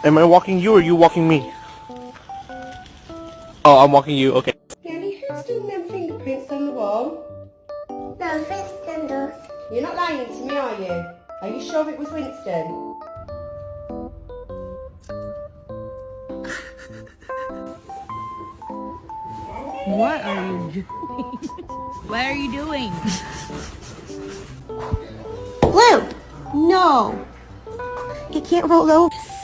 Am I walking you or you walking me? Oh, I'm walking you, okay. Daddy, who's doing them fingerprints on the wall? No, Winston does. You're not lying to me, are you? Are you sure it was Winston? What are you doing? What are you doing? Blue! No! You can't roll over.